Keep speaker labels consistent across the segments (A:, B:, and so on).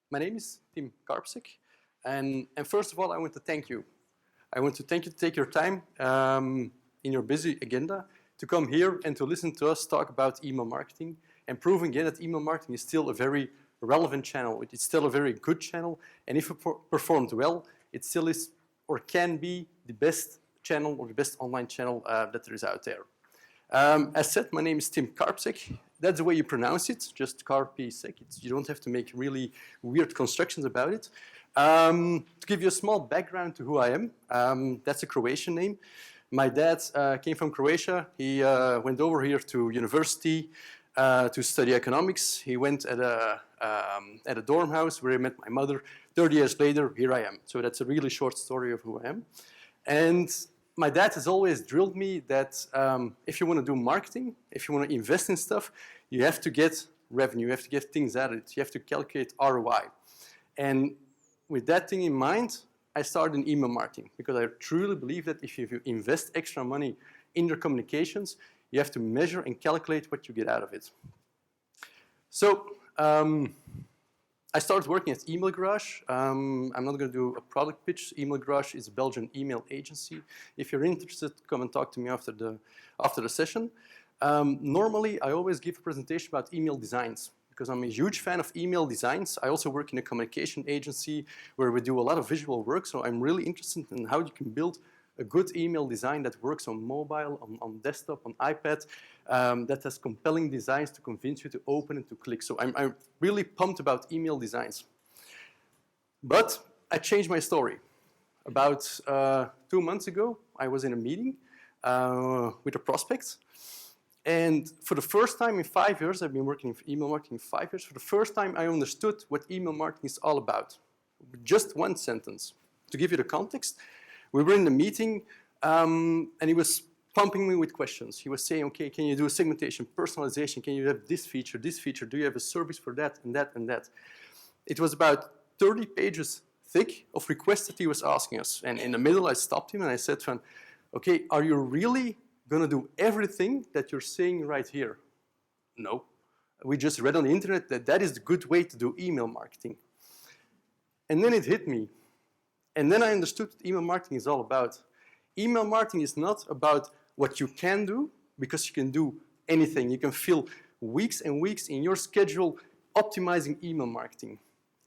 A: My name is Tim Karpisek, and first of all, I want to thank you. I want to thank you to take your time in your busy agenda to come here and to listen to us talk about email marketing and proving again that email marketing is still a very relevant channel. It's still a very good channel, and if it performed well, it still is or can be the best channel or the best online channel that there is out there. As said, my name is Tim Karpisek. That's the way you pronounce it, just Karpisek. You don't have to make really weird constructions about it. To give you a small background to who I am, that's a Croatian name. My dad came from Croatia. He went over here to university to study economics. He went at a dorm house where he met my mother. 30 years later, here I am. So that's a really short story of who I am. And my dad has always drilled me that if you want to do marketing, if you want to invest in stuff, you have to get revenue, you have to get things out of it, you have to calculate ROI. And with that thing in mind, I started in email marketing because I truly believe that if you invest extra money in your communications, you have to measure and calculate what you get out of it. So I started working at Email Garage. I'm not going to do a product pitch. Email Garage is a Belgian email agency. If you're interested, come and talk to me after the session. Normally, I always give a presentation about email designs because I'm a huge fan of email designs. I also work in a communication agency where we do a lot of visual work, so I'm really interested in how you can build a good email design that works on mobile, on desktop, on iPad, that has compelling designs to convince you to open and to click. So I'm really pumped about email designs. But I changed my story. About 2 months ago, I was in a meeting with a prospect. And for the first time in 5 years, I've been working in email marketing 5 years, for the first time I understood what email marketing is all about. Just one sentence. To give you the context, we were in the meeting and he was pumping me with questions. He was saying, okay, can you do segmentation, personalization? Can you have this feature? Do you have a service for that and that and that? It was about 30 pages thick of requests that he was asking us. And in the middle, I stopped him and I said, okay, are you really going to do everything that you're saying right here? No. We just read on the internet that that is the good way to do email marketing. And then it hit me. And then I understood what email marketing is all about. Email marketing is not about what you can do, because you can do anything. You can fill weeks and weeks in your schedule optimizing email marketing.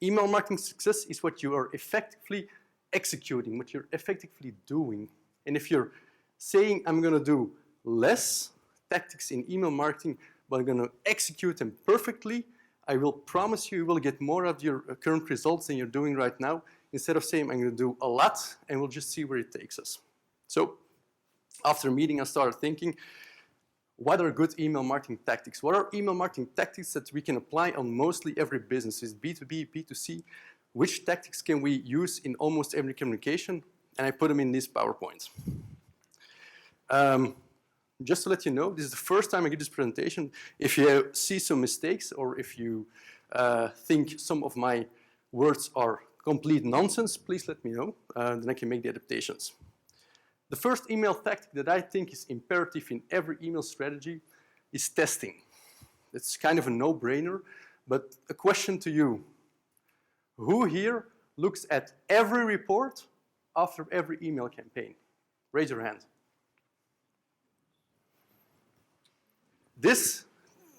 A: Email marketing success is what you are effectively executing, what you're effectively doing. And if you're saying, I'm going to do less tactics in email marketing, but I'm going to execute them perfectly, I will promise you will get more of your current results than you're doing right now, instead of saying, I'm going to do a lot, and we'll just see where it takes us. So after a meeting, I started thinking, what are good email marketing tactics? What are email marketing tactics that we can apply on mostly every business? Is B2B, B2C? Which tactics can we use in almost every communication? And I put them in this PowerPoint. Just to let you know, this is the first time I give this presentation. If you see some mistakes or if you think some of my words are complete nonsense, please let me know, then I can make the adaptations. The first email tactic that I think is imperative in every email strategy is testing. It's kind of a no-brainer, but a question to you. Who here looks at every report after every email campaign? Raise your hand. This,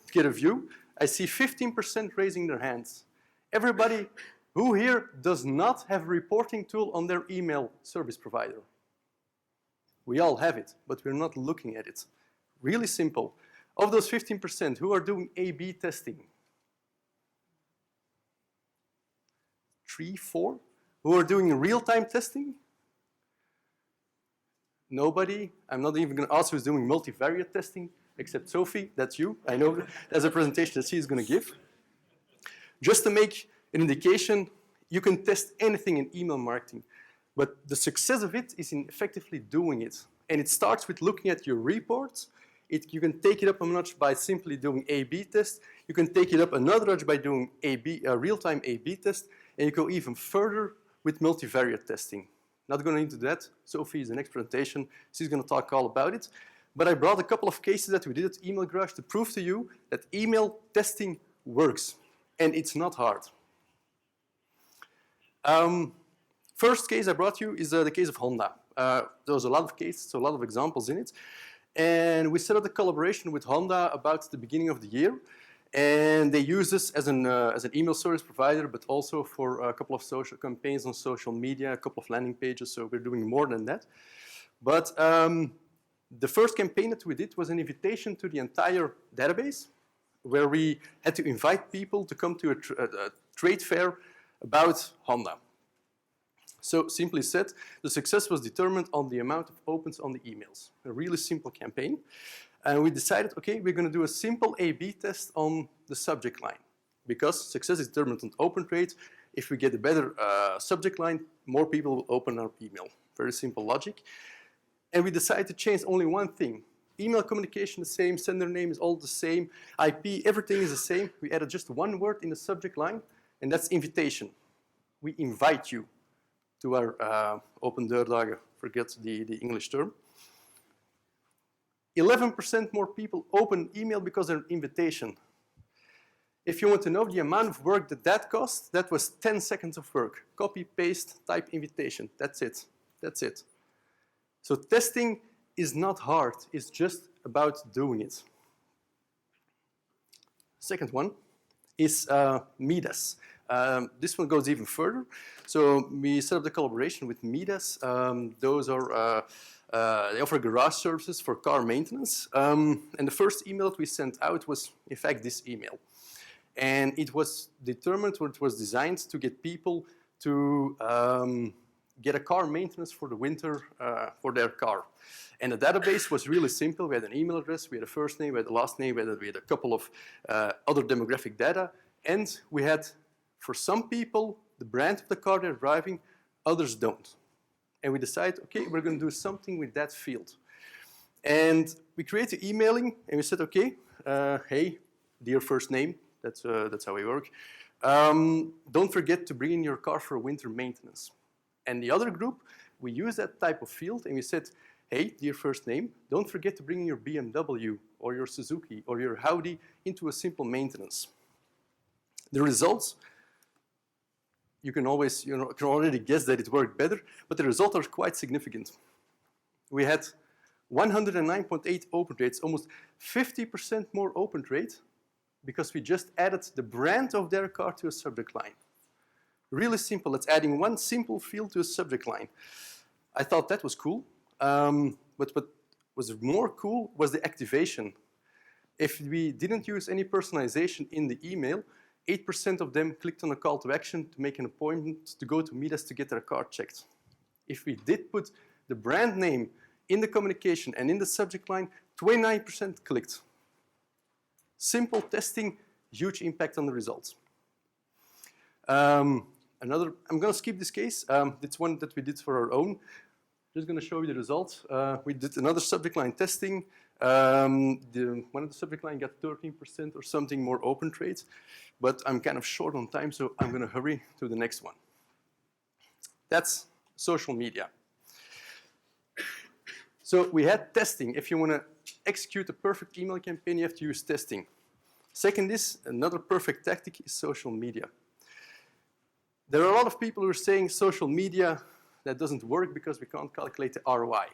A: to get a view, I see 15% raising their hands. Everybody who here does not have a reporting tool on their email service provider? We all have it, but we're not looking at it. Really simple. Of those 15%, who are doing A/B testing? 3, 4? Who are doing real-time testing? Nobody. I'm not even going to ask who's doing multivariate testing, except Sophie. That's you. I know that's a presentation that she's going to give. Just to make an indication, you can test anything in email marketing, but the success of it is in effectively doing it. And it starts with looking at your reports. You can take it up a notch by simply doing A/B tests. You can take it up another notch by doing real-time A/B test, and you go even further with multivariate testing. Not going into that. Sophie is the next presentation. She's going to talk all about it. But I brought a couple of cases that we did at Email Garage to prove to you that email testing works. And it's not hard. First case I brought you is the case of Honda. There was a lot of cases, so a lot of examples in it. And we set up a collaboration with Honda about the beginning of the year. And they use this as an email service provider, but also for a couple of social campaigns on social media, a couple of landing pages, so we're doing more than that. But the first campaign that we did was an invitation to the entire database, where we had to invite people to come to a trade fair about Honda. So simply said, the success was determined on the amount of opens on the emails. A really simple campaign. And we decided, okay, we're going to do a simple A/B test on the subject line, because success is determined on open rate. If we get a better subject line, more people will open our email. Very simple logic. And we decided to change only one thing. Email communication the same, sender name is all the same, IP, everything is the same. We added just one word in the subject line, and that's invitation. We invite you to our open deurdagen, forget the English term. 11% more people open email because of an invitation. If you want to know the amount of work that cost, that was 10 seconds of work. Copy, paste, type invitation. That's it. That's it. So testing is not hard. It's just about doing it. Second one is Midas. This one goes even further. So we set up the collaboration with Midas. Those are they offer garage services for car maintenance. And the first email that we sent out was, in fact, this email. And it was determined, or it was designed to get people to get a car maintenance for the winter for their car. And the database was really simple. We had an email address, we had a first name, we had a last name, we had a couple of other demographic data. And we had, for some people, the brand of the car they're driving, others don't. And we decided, okay, we're going to do something with that field. And we created emailing, and we said, okay, hey, dear first name, that's how we work. Don't forget to bring in your car for winter maintenance. And the other group, we used that type of field, and we said, hey, dear first name, don't forget to bring in your BMW or your Suzuki or your Audi into a simple maintenance. The results, you can always, can already guess that it worked better, but the results are quite significant. We had 109.8 open rates, almost 50% more open rate, because we just added the brand of their car to a subject line. Really simple. It's adding one simple field to a subject line. I thought that was cool, but what was more cool was the activation. If we didn't use any personalization in the email, 8% of them clicked on a call to action to make an appointment to go to Midas to get their car checked. If we did put the brand name in the communication and in the subject line, 29% clicked. Simple testing, huge impact on the results. I'm going to skip this case. It's one that we did for our own. Just going to show you the results. We did another subject line testing. One of the subject line got 13% or something more open trades, but I'm kind of short on time, so I'm going to hurry to the next one. That's social media. So we had testing. If you want to execute a perfect email campaign, you have to use testing. Second is, another perfect tactic is social media. There are a lot of people who are saying social media, that doesn't work because we can't calculate the ROI.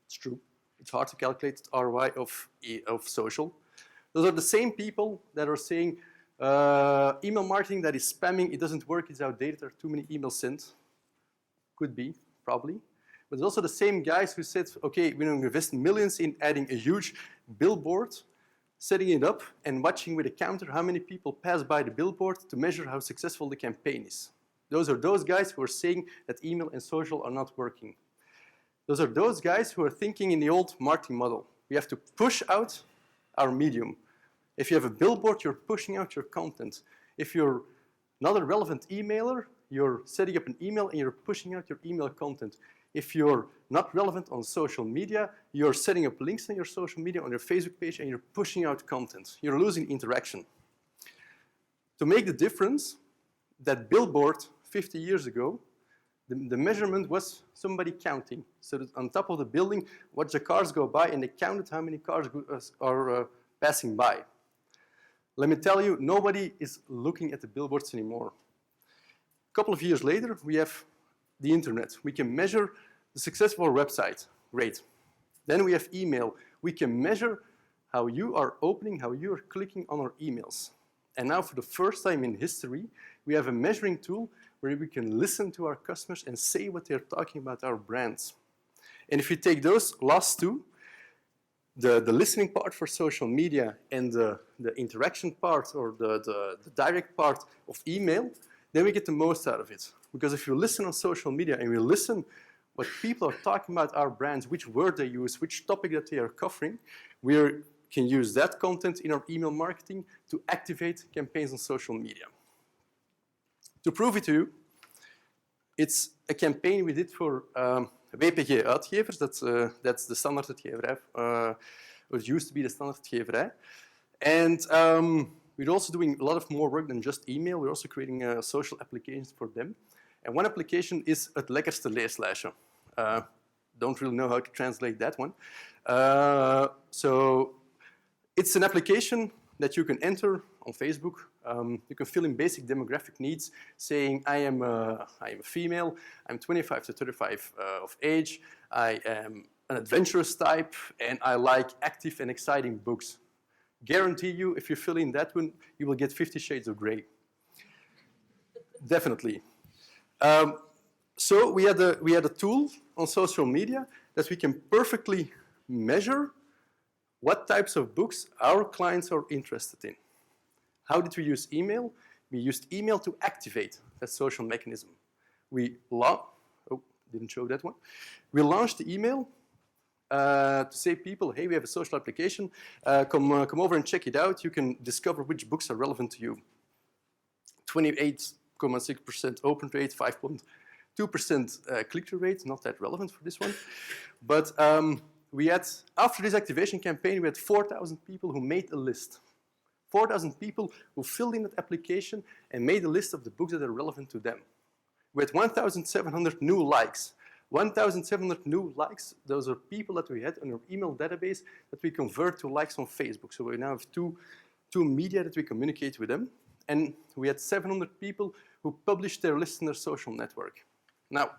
A: It's true. It's hard to calculate the ROI of social. Those are the same people that are saying email marketing that is spamming, it doesn't work, it's outdated, there are too many emails sent. Could be, probably. But there's also the same guys who said, okay, we're going to invest millions in adding a huge billboard, setting it up, and watching with a counter how many people pass by the billboard to measure how successful the campaign is. Those are those guys who are saying that email and social are not working. Those are those guys who are thinking in the old marketing model. We have to push out our medium. If you have a billboard, you're pushing out your content. If you're not a relevant emailer, you're setting up an email and you're pushing out your email content. If you're not relevant on social media, you're setting up links on your social media, on your Facebook page, and you're pushing out content. You're losing interaction. To make the difference, that billboard 50 years ago, the measurement was somebody counting. So that on top of the building, watch the cars go by, and they counted how many cars are passing by. Let me tell you, nobody is looking at the billboards anymore. A couple of years later, we have the internet. We can measure the success of our website. Great. Then we have email. We can measure how you are opening, how you are clicking on our emails. And now for the first time in history, we have a measuring tool where we can listen to our customers and say what they're talking about our brands. And if you take those last two, the listening part for social media and the interaction part or the direct part of email, then we get the most out of it. Because if you listen on social media and we listen what people are talking about our brands, which word they use, which topic that they are covering, we can use that content in our email marketing to activate campaigns on social media. To prove it to you, it's a campaign we did for WPG Uitgevers. That's the standaardutgeverij. It used to be the standaardutgeverij. And we're also doing a lot of more work than just email. We're also creating social applications for them. And one application is het lekkerste leeslijstje. Don't really know how to translate that one. So it's an application that you can enter on Facebook. You can fill in basic demographic needs, saying I am a female, I'm 25 to 35 of age, I am an adventurous type, and I like active and exciting books. Guarantee you, if you fill in that one, you will get 50 Shades of Grey. Definitely. So we had a tool on social media that we can perfectly measure what types of books our clients are interested in. How did we use email? We used email to activate that social mechanism. Didn't show that one. We launched the email to say people, hey, we have a social application. Come over and check it out. You can discover which books are relevant to you. 28.6% open rate, 5.2% click-through rate. Not that relevant for this one. But after this activation campaign, we had 4,000 people who made a list. 4,000 people who filled in that application and made a list of the books that are relevant to them. We had 1,700 new likes. 1,700 new likes, those are people that we had on our email database that we convert to likes on Facebook. So we now have two media that we communicate with them. And we had 700 people who published their list in their social network. Now,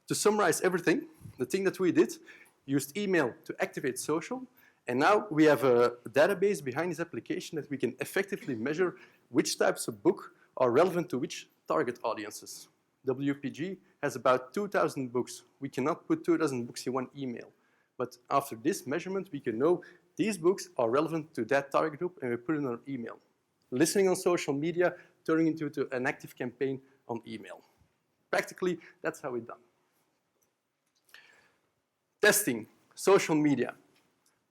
A: to summarize everything, the thing that we did, used email to activate social, and now we have a database behind this application that we can effectively measure which types of book are relevant to which target audiences. WPG has about 2,000 books. We cannot put 2,000 books in one email. But after this measurement, we can know these books are relevant to that target group, and we put it in our email. Listening on social media, turning into an active campaign on email. Practically, that's how it's done. Testing, social media.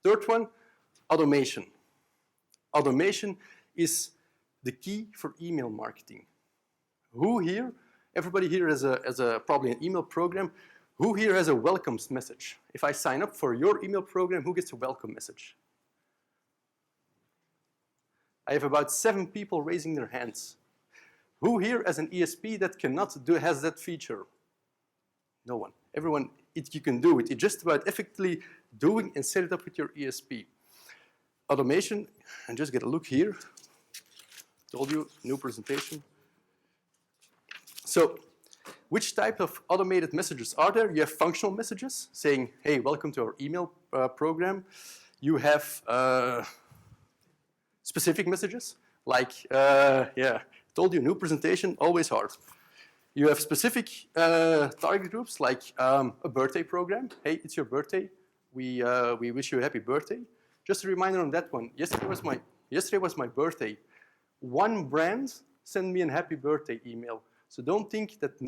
A: Third one, automation. Automation is the key for email marketing. Who here, everybody here has probably an email program, who here has a welcomes message? If I sign up for your email program, who gets a welcome message? I have about 7 people raising their hands. Who here has an ESP that has that feature? No one. Everyone, you can do it. It's just about effectively doing and set it up with your ESP. Automation, and just get a look here. Told you, new presentation. So, which type of automated messages are there? You have functional messages saying, hey, welcome to our email program. You have specific messages, like, told you, new presentation, always hard. You have specific target groups, like a birthday program. Hey, it's your birthday. We wish you a happy birthday. Just a reminder on that one. Yesterday was my birthday. One brand sent me a happy birthday email. So don't think that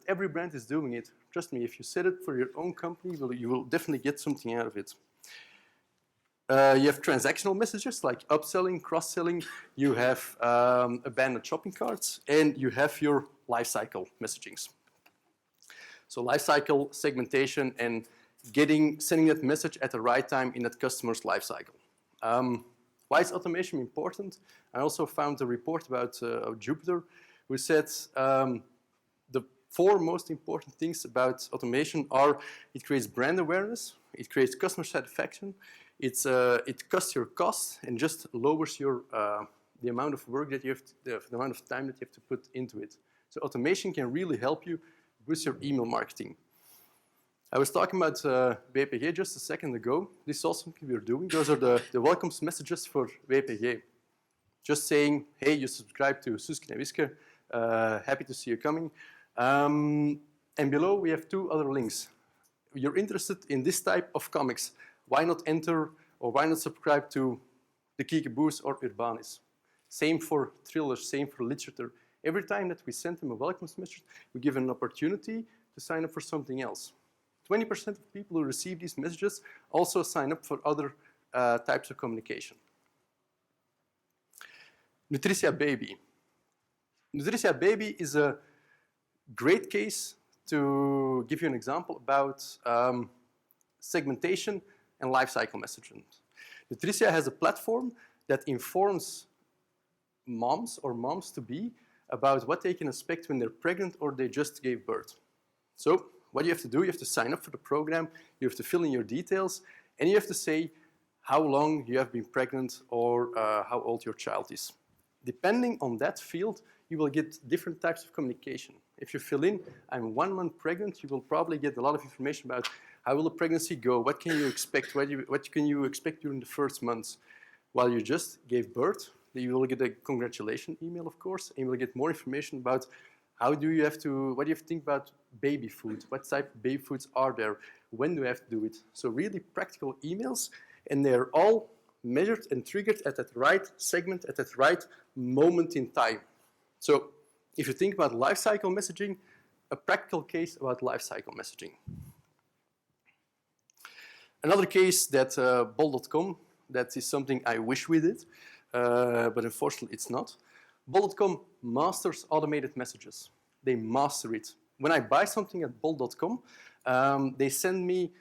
A: every brand is doing it. Trust me, if you set it for your own company, you will definitely get something out of it. You have transactional messages like upselling, cross-selling. You have abandoned shopping carts, and you have your lifecycle messagings. So lifecycle segmentation and sending that message at the right time in that customer's lifecycle. Why is automation important? I also found a report about Jupiter, who said the 4 most important things about automation are it creates brand awareness, it creates customer satisfaction, it cuts your costs and just lowers the amount of work that you have the amount of time that you have to put into it. So automation can really help you boost your email marketing. I was talking about WPG just a second ago. This is also something we're doing. Those are the welcomes messages for WPG. Just saying, hey, you subscribe to Suske and Wiske. Happy to see you coming. And below we have 2 other links. You're interested in this type of comics. Why not enter or why not subscribe to the Kiekeboes or Urbanis? Same for thrillers, same for literature. Every time that we send them a welcomes message, we give an opportunity to sign up for something else. 20% of people who receive these messages also sign up for other types of communication. Nutricia Baby. Nutricia Baby is a great case to give you an example about segmentation and lifecycle management. Nutricia has a platform that informs moms or moms-to-be about what they can expect when they're pregnant or they just gave birth. So what you have to do, you have to sign up for the program, you have to fill in your details, and you have to say how long you have been pregnant or how old your child is. Depending on that field, you will get different types of communication. If you fill in, I'm 1 month pregnant, you will probably get a lot of information about how will the pregnancy go, what can you expect, what can you expect during the first months. While you just gave birth, you will get a congratulation email, of course, and you will get more information about what do you have to think about baby food? What type of baby foods are there? When do you have to do it? So really practical emails, and they're all measured and triggered at that right segment, at that right moment in time. So if you think about lifecycle messaging, a practical case about lifecycle messaging. Another case that bol.com, that is something I wish we did, but unfortunately it's not. Bol.com masters automated messages. They master it. When I buy something at bol.com, they send me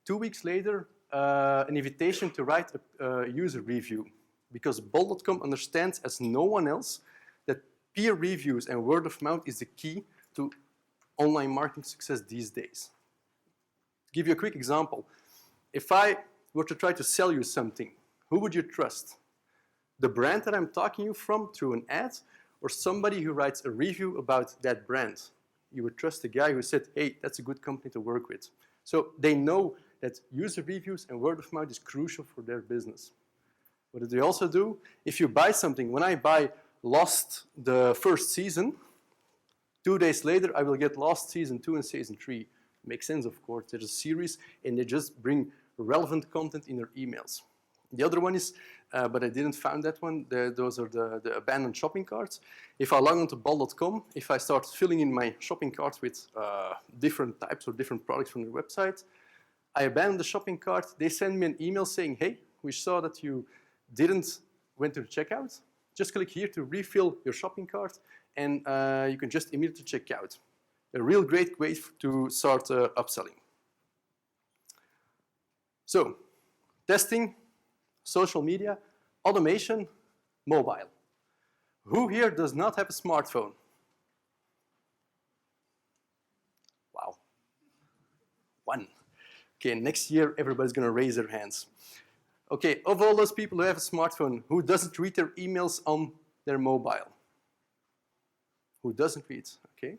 A: 2 weeks later an invitation to write a user review, because bol.com understands as no one else that peer reviews and word of mouth is the key to online marketing success these days. To give you a quick example, if I were to try to sell you something, who would you trust? The brand that I'm talking you from through an ad, or somebody who writes a review about that brand? You would trust the guy who said, hey, that's a good company to work with. So they know that user reviews and word of mouth is crucial for their business. What do they also do? If you buy something, when I buy Lost the first season, 2 days later I will get Lost season 2 and season 3. Makes sense, of course. There's a series and they just bring relevant content in their emails. The other one is, but I didn't find that one, those are the abandoned shopping carts. If I log on to bol.com, if I start filling in my shopping cart with different types or different products from their website, I abandon the shopping cart, they send me an email saying, hey, we saw that you didn't went to the checkout. Just click here to refill your shopping cart and you can just immediately check out. A real great way to start upselling. So, testing, social media, automation, mobile. Who here does not have a smartphone? Wow. 1. Okay, next year everybody's going to raise their hands. Okay, of all those people who have a smartphone, who doesn't read their emails on their mobile? Who doesn't read? Okay.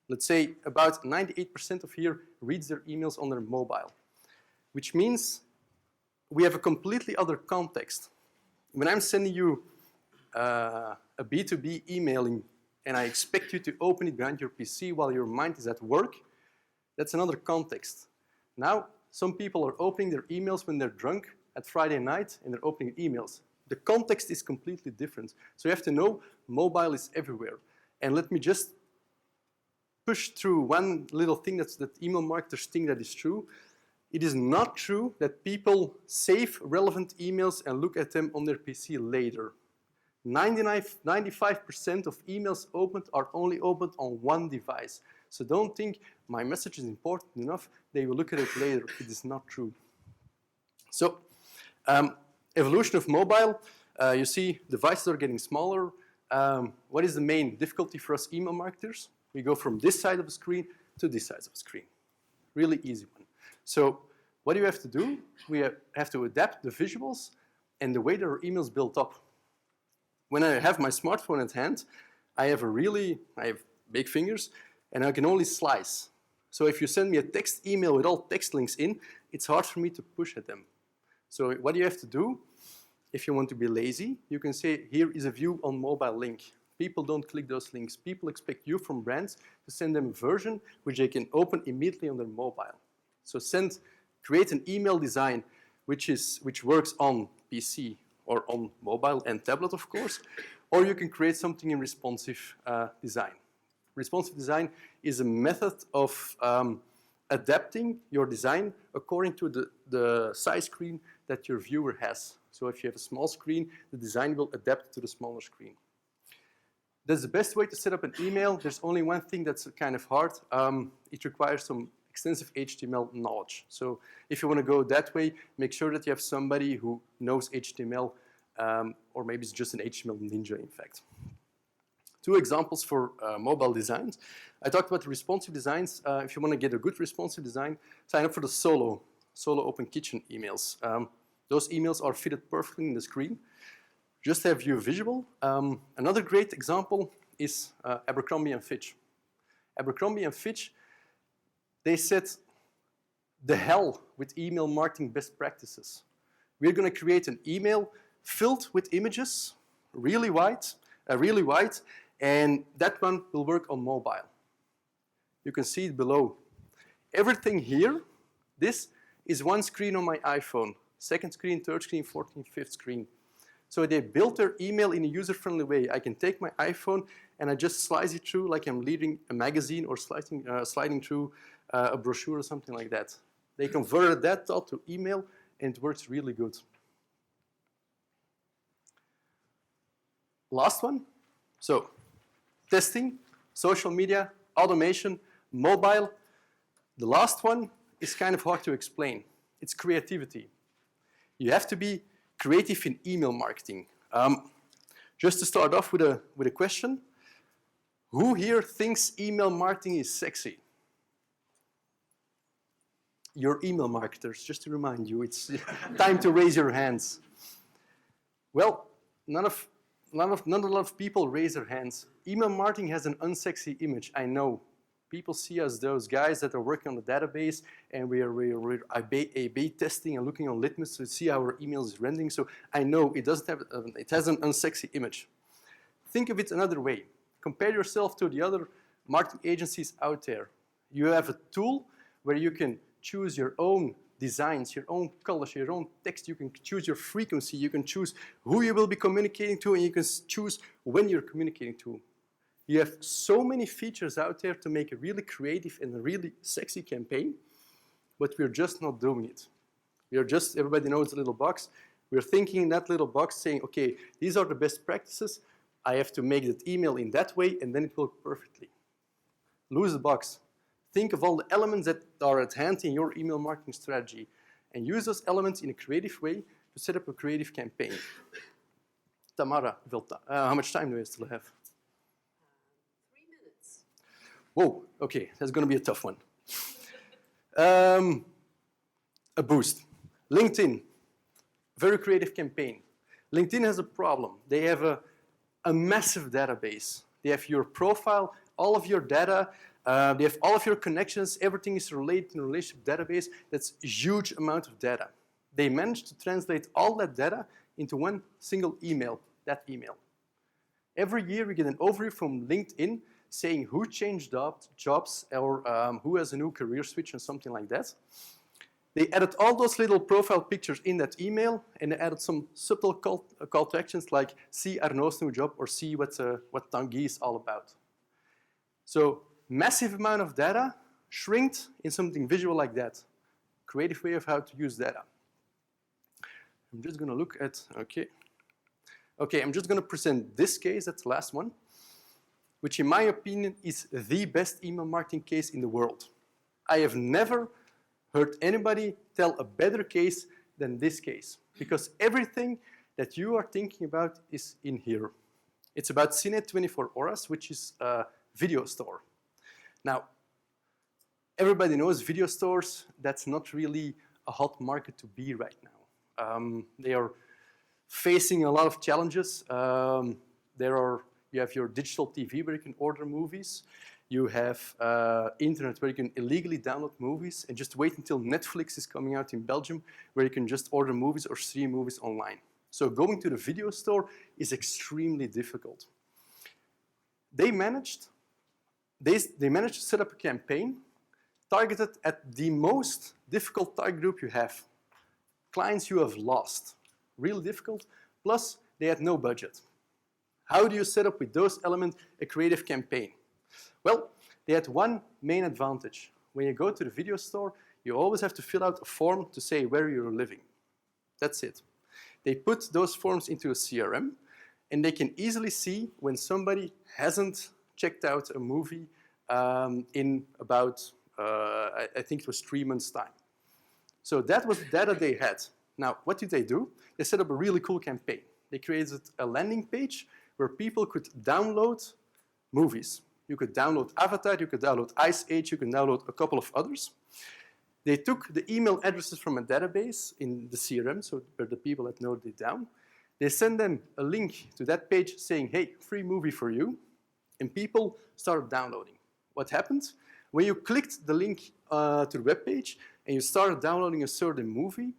A: Let's say about 98% of here reads their emails on their mobile, which means we have a completely other context. When I'm sending you a B2B emailing and I expect you to open it behind your PC while your mind is at work, that's another context. Now, some people are opening their emails when they're drunk at Friday night and they're opening emails. The context is completely different. So you have to know mobile is everywhere. And let me just push through one little thing that email marketers think that is true. It is not true that people save relevant emails and look at them on their PC later. 95% of emails opened are only opened on one device. So don't think my message is important enough, they will look at it later. It is not true. So, evolution of mobile, you see devices are getting smaller. What is the main difficulty for us email marketers? We go from this side of the screen to this side of the screen. Really easy one. So what do you have to do? We have to adapt the visuals and the way that our emails built up. When I have my smartphone at hand, I have big fingers, and I can only slice. So if you send me a text email with all text links in, it's hard for me to push at them. So what you have to do, if you want to be lazy, you can say, here is a view on mobile link. People don't click those links. People expect you from brands to send them a version which they can open immediately on their mobile. So create an email design which works on PC or on mobile and tablet, of course, or you can create something in responsive design. Responsive design is a method of adapting your design according to the size screen that your viewer has. So if you have a small screen, the design will adapt to the smaller screen. That's the best way to set up an email. There's only one thing that's kind of hard. It requires some extensive HTML knowledge. So if you want to go that way, make sure that you have somebody who knows HTML, or maybe it's just an HTML ninja, in fact. 2 examples for mobile designs. I talked about the responsive designs. If you want to get a good responsive design, sign up for the Solo Open Kitchen emails. Those emails are fitted perfectly in the screen. Just have you visual. Another great example is Abercombie&Fitch. Abercrombie&Fitch, they said, the hell with email marketing best practices. We're going to create an email filled with images, really wide, and that one will work on mobile. You can see it below. Everything here, this is one screen on my iPhone. Second screen, third screen, fourth screen, fifth screen. So they built their email in a user-friendly way. I can take my iPhone and I just slice it through like I'm reading a magazine or sliding through a brochure or something like that. They converted that thought to email and it works really good. Last one. So testing, social media, automation, mobile. The last one is kind of hard to explain. It's creativity. You have to be creative in email marketing. Just to start off with a question, who here thinks email marketing is sexy? Your email marketers, just to remind you, it's time to raise your hands. Well, not a lot of people raise their hands. Email marketing has an unsexy image, I know. People see us those guys that are working on the database and we're A/B testing and looking on Litmus to see how our email is rendering. So I know it has an unsexy image. Think of it another way. Compare yourself to the other marketing agencies out there. You have a tool where you can choose your own designs, your own colors, your own text. You can choose your frequency. You can choose who you will be communicating to, and you can choose when you're communicating to. You have so many features out there to make a really creative and a really sexy campaign, but we're just not doing it. Everybody knows the little box. We're thinking in that little box saying, okay, these are the best practices. I have to make that email in that way, and then it will work perfectly. Lose the box. Think of all the elements that are at hand in your email marketing strategy and use those elements in a creative way to set up a creative campaign. Tamara, how much time do we still have?
B: 3 minutes.
A: Whoa, okay, that's going to be a tough one. A boost. LinkedIn, very creative campaign. LinkedIn has a problem. They have a massive database. They have your profile, all of your data, they have all of your connections, everything is related in a relationship database. That's a huge amount of data. They managed to translate all that data into one single email, that email. Every year we get an overview from LinkedIn saying who changed jobs or who has a new career switch or something like that. They added all those little profile pictures in that email and they added some subtle call to actions like see Arnaud's new job or see what Tanguy is all about. So massive amount of data shrinked in something visual like that. Creative way of how to use data. I'm just going to look at, okay, I'm just going to present this case, that's the last one, which in my opinion is the best email marketing case in the world. I have never heard anybody tell a better case than this case, because everything that you are thinking about is in here. It's about Cine 24 Horas, which is a video store. Now, everybody knows video stores, that's not really a hot market to be right now. They are facing a lot of challenges. There are You have your digital TV where you can order movies. You have internet where you can illegally download movies, and just wait until Netflix is coming out in Belgium where you can just order movies or stream movies online. So going to the video store is extremely difficult. They managed to set up a campaign targeted at the most difficult target group you have. Clients you have lost. Really difficult. Plus, they had no budget. How do you set up with those elements a creative campaign? Well, they had one main advantage. When you go to the video store, you always have to fill out a form to say where you're living. That's it. They put those forms into a CRM, and they can easily see when somebody hasn't checked out a movie in about, I think it was 3 months' time. So that was the data they had. Now, what did they do? They set up a really cool campaign. They created a landing page where people could download movies. You could download Avatar, you could download Ice Age, you could download a couple of others. They took the email addresses from a database in the CRM, so where the people had noted it down. They sent them a link to that page saying, hey, free movie for you. And people started downloading. What happened? When you clicked the link to the web page and you started downloading a certain movie,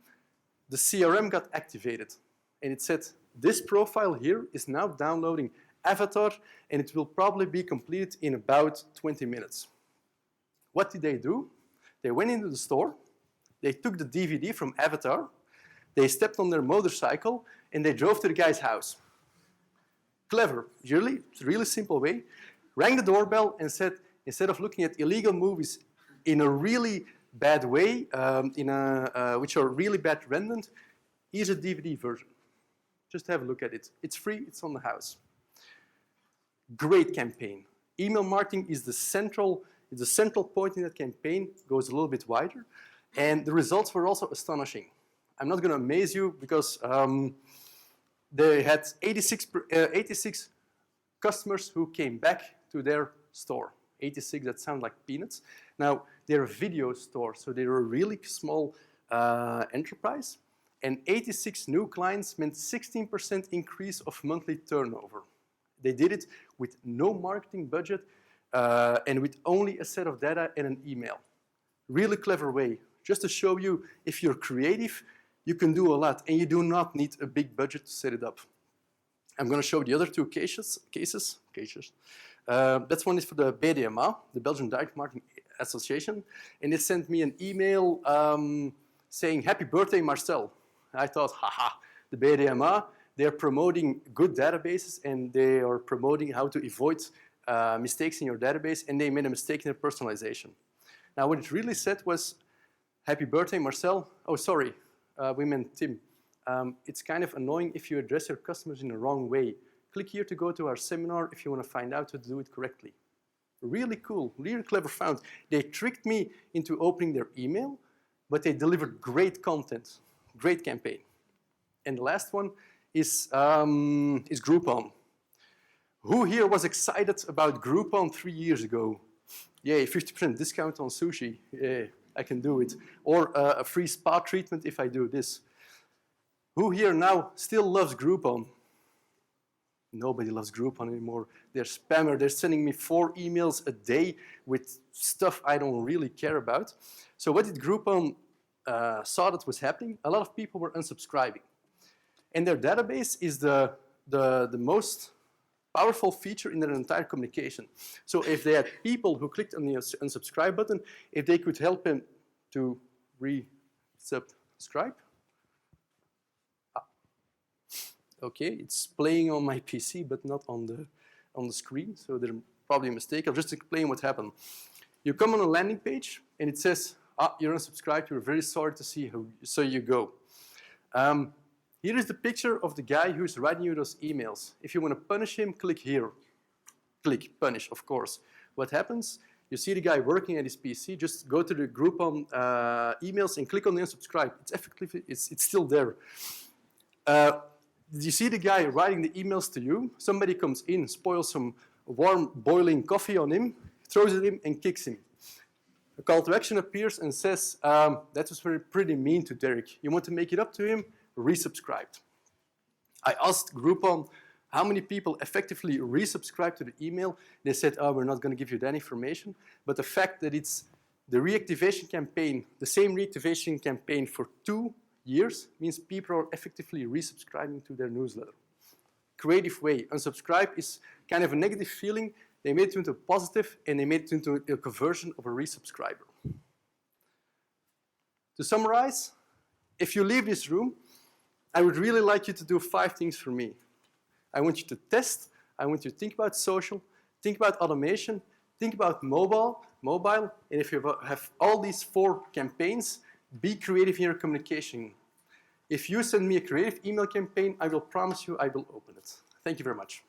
A: the CRM got activated. And it said, this profile here is now downloading Avatar, and it will probably be completed in about 20 minutes. What did they do? They went into the store, they took the DVD from Avatar, they stepped on their motorcycle, and they drove to the guy's house. Clever, really, it's a really simple way. Rang the doorbell and said, instead of looking at illegal movies in a really bad way, which are really bad rendered, here's a DVD version. Just have a look at it. It's free, it's on the house. Great campaign. Email marketing is the central point in that campaign, goes a little bit wider, and the results were also astonishing. I'm not going to amaze you because they had 86 customers who came back to their store. 86, that sounds like peanuts. Now, they're a video store, so they're a really small enterprise, and 86 new clients meant 16% increase of monthly turnover. They did it with no marketing budget and with only a set of data and an email. Really clever way. Just to show you, if you're creative, you can do a lot, and you do not need a big budget to set it up. I'm going to show the other two cases. That one is for the BDMA, the Belgian Direct Marketing Association, and they sent me an email saying, happy birthday, Marcel. I thought, haha, the BDMA, they're promoting good databases, and they are promoting how to avoid mistakes in your database, and they made a mistake in their personalization. Now, what it really said was, happy birthday, Marcel. Oh, sorry, we meant Tim. It's kind of annoying if you address your customers in the wrong way. Click here to go to our seminar if you want to find out how to do it correctly. Really cool, really clever found. They tricked me into opening their email, but they delivered great content, great campaign. And the last one is Groupon. Who here was excited about Groupon 3 years ago? Yay, 50% discount on sushi. Yeah, I can do it. Or a free spa treatment if I do this. Who here now still loves Groupon? Nobody loves Groupon anymore. They're spammer. They're sending me 4 emails a day with stuff I don't really care about. So what did Groupon saw that was happening? A lot of people were unsubscribing. And their database is the most powerful feature in their entire communication. So if they had people who clicked on the unsubscribe button, if they could help them to resubscribe. Okay, it's playing on my PC, but not on the screen, so there's probably a mistake. I'll just explain what happened. You come on a landing page, and it says, you're unsubscribed, we're very sorry to see how, so you go. Here is the picture of the guy who's writing you those emails. If you want to punish him, click here. Click punish, of course. What happens? You see the guy working at his PC, just go to the Groupon emails and click on the unsubscribe. It's effectively, it's still there. You see the guy writing the emails to you, somebody comes in, spoils some warm boiling coffee on him, throws it at him and kicks him. A call to action appears and says, that was pretty mean to Derek. You want to make it up to him? Resubscribed. I asked Groupon How many people effectively resubscribe to the email? They said, oh, we're not going to give you that information. But the fact that it's the reactivation campaign, the same reactivation campaign for 2 years, means people are effectively resubscribing to their newsletter. Creative way. Unsubscribe is kind of a negative feeling. They made it into a positive, and they made it into a conversion of a resubscriber. To summarize, if you leave this room, I would really like you to do 5 things for me. I want you to test. I want you to think about social, think about automation, think about mobile, and if you have all these 4 campaigns, be creative in your communication. If you send me a creative email campaign, I will promise you I will open it. Thank you very much.